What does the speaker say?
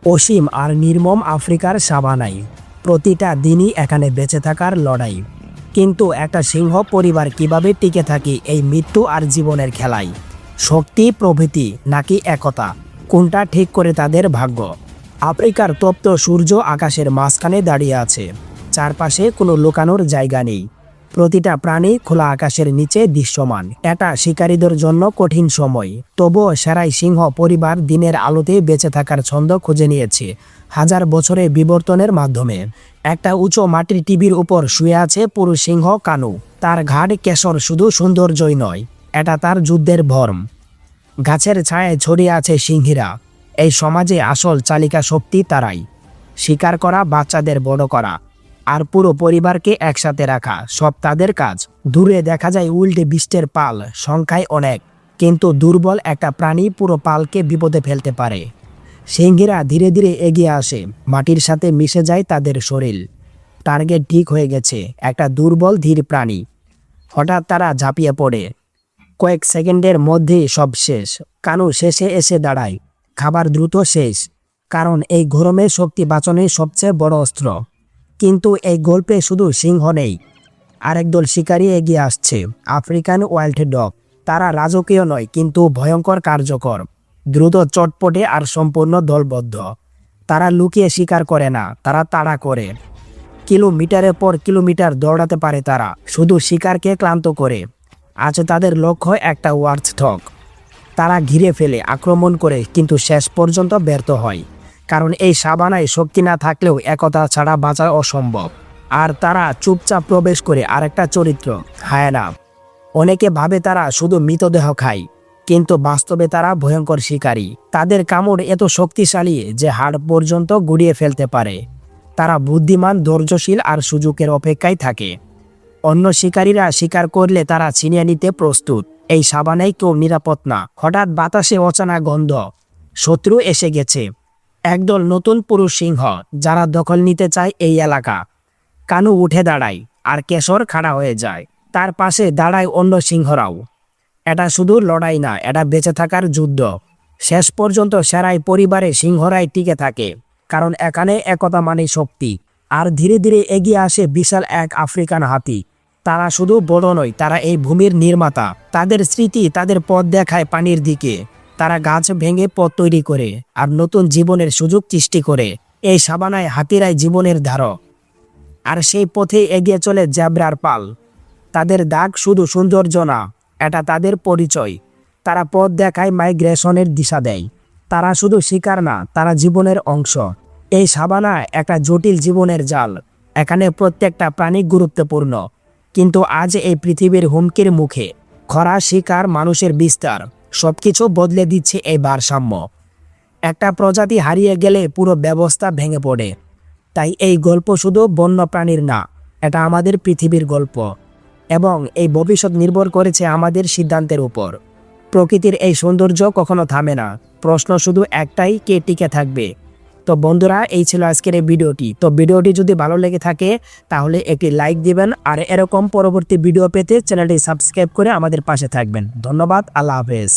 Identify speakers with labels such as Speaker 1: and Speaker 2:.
Speaker 1: অসীম আর নির্মম আফ্রিকার সাভানায় প্রতিটা দিনই এখানে বেঁচে থাকার লড়াই। কিন্তু একটা সিংহ পরিবার কিভাবে টিকে থাকে এই মৃত্যু আর জীবনের খেলায়? শক্তি, প্রভৃতি নাকি একতা, কোনটা ঠিক করে তাদের ভাগ্য? আফ্রিকার তপ্ত সূর্য আকাশের মাঝখানে দাঁড়িয়ে আছে, চারপাশে কোনো লুকানোর জায়গা নেই। প্রতিটা প্রাণী খোলা আকাশের নিচে দৃশ্যমান। এটা শিকারীদের জন্য কঠিন সময়, তবুও সেরাই সিংহ পরিবার দিনের আলোতে বেঁচে থাকার ছন্দ খুঁজে নিয়েছে হাজার বছরের বিবর্তনের মাধ্যমে। একটা উঁচু মাটির টিভির উপর শুয়ে আছে পুরুষ সিংহ কানু। তার ঘাড় কেশর শুধু সৌন্দর্যই নয়, এটা তার যুদ্ধের ভরম। গাছের ছায়ায় ছড়িয়ে আছে সিংহীরা। এই সমাজে আসল চালিকা শক্তি তারাই। শিকার করা, বাচ্চাদের বড় করা, আর পুরো পরিবারকে একসাথে রাখা সব তাদের কাজ। দূরে দেখা যায় উল্টে বৃষ্টের পাল, সংখ্যায় অনেক, কিন্তু দুর্বল একটা প্রাণী পুরো পালকে বিপদে ফেলতে পারে। সিংহীরা ধীরে ধীরে এগিয়ে আসে, মাটির সাথে মিশে যায় তাদের শরীর। টার্গেট ঠিক হয়ে গেছে, একটা দুর্বল ধীর প্রাণী। হঠাৎ তারা ঝাঁপিয়ে পড়ে। কয়েক সেকেন্ডের মধ্যেই সব শেষ। কানু শেষে এসে দাঁড়ায়। খাবার দ্রুত শেষ, কারণ এই গরমে শক্তি বাঁচানোই সবচেয়ে বড় অস্ত্র। কিন্তু এই গল্পে শুধু সিংহ নেই, আরেক দল শিকারী এগিয়ে আসছে, আফ্রিকান ওয়াইল্ড ডগ। তারা রাজকীয় নয়, কিন্তু ভয়ঙ্কর কার্যকর, দ্রুত, চটপটে আর সম্পূর্ণ দলবদ্ধ। তারা লুকিয়ে শিকার করে না, তারা তাড়া করে। কিলোমিটারের পর কিলোমিটার দৌড়াতে পারে তারা, শুধু শিকারকে ক্লান্ত করে। আজ তাদের লক্ষ্য একটা ওয়ার্থ ডগ। তারা ঘিরে ফেলে, আক্রমণ করে, কিন্তু শেষ পর্যন্ত ব্যর্থ হয়। কারণ এই সাভানায় শক্তি না থাকলেও একতা ছাড়া বাঁচা অসম্ভব। আর তারা চুপচাপ প্রবেশ করে আরেকটা চরিত্র, হায়না। অনেকে ভাবে তারা শুধু মৃতদেহ খায়, কিন্তু বাস্তবে তারা ভয়ঙ্কর শিকারী। তাদের কামড় এত শক্তিশালী যে হাড় পর্যন্ত গুড়িয়ে ফেলতে পারে। তারা বুদ্ধিমান, ধৈর্যশীল আর সুযোগের অপেক্ষায় থাকে। অন্য শিকারীরা শিকার করলে তারা ছিনিয়ে নিতে প্রস্তুত। এই সাভানায় কেউ নিরাপদ না। হঠাৎ বাতাসে অচেনা গন্ধ, শত্রু এসে গেছে। একদল নতুন পুরুষ সিংহ, যারা দখল নিতে চায় এই এলাকা। কানু উঠে দাঁড়ায়, আর কেশর খাড়া হয়ে যায়। তার পাশে দাঁড়ায় অন্য সিংহরাও। এটা শুধু লড়াই না, এটা বেঁচে থাকার যুদ্ধ। শেষ পর্যন্ত সেরাই পরিবারে সিংহরাই টিকে থাকে, কারণ এখানে একতা মানে শক্তি। আর ধীরে ধীরে এগিয়ে আসে বিশাল এক আফ্রিকান হাতি। তারা শুধু বড় নয়, তারা এই ভূমির নির্মাতা। তাদের স্মৃতি তাদের পথ দেখায় পানির দিকে। তারা গাছ ভেঙে পথ তৈরি করে, আর নতুন জীবনের সুযোগ সৃষ্টি করে। এই সাভানায় হাতিরাই জীবনের ধারক। আর সেই পথে এগিয়ে চলে জেব্রার পাল। তাদের দাগ শুধু সৌন্দর্য না, এটা তাদের পরিচয়। তারা পথ দেখায়, মাইগ্রেশনের দিশা দেয়। তারা শুধু শিকার না, তারা জীবনের অংশ। এই সাভানা একটা জটিল জীবনের জাল। এখানে প্রত্যেকটা প্রাণী গুরুত্বপূর্ণ। কিন্তু আজ এই পৃথিবীর হুমকির মুখে খরা, শিকার, মানুষের বিস্তার সবকিছু বদলে দিচ্ছে এই ভারসাম্য। একটা প্রজাতি হারিয়ে গেলে পুরো ব্যবস্থা ভেঙে পড়ে। তাই এই গল্প শুধু বন্যপ্রাণীর না, এটা আমাদের পৃথিবীর গল্প। এবং এই ভবিষ্যৎ নির্ভর করেছে আমাদের সিদ্ধান্তের উপর। প্রকৃতির এই সৌন্দর্য কখনো থামে না। প্রশ্ন শুধু একটাই, কে টিকে থাকবে? তো বন্ধুরা, এই ছিল আজকের এই ভিডিওটি। তো ভিডিওটি যদি ভালো লেগে থাকে তাহলে একটি লাইক দিবেন, আর এরকম পরবর্তী ভিডিও পেতে চ্যানেলটি সাবস্ক্রাইব করে আমাদের পাশে থাকবেন। ধন্যবাদ, আল্লাহ হাফেজ।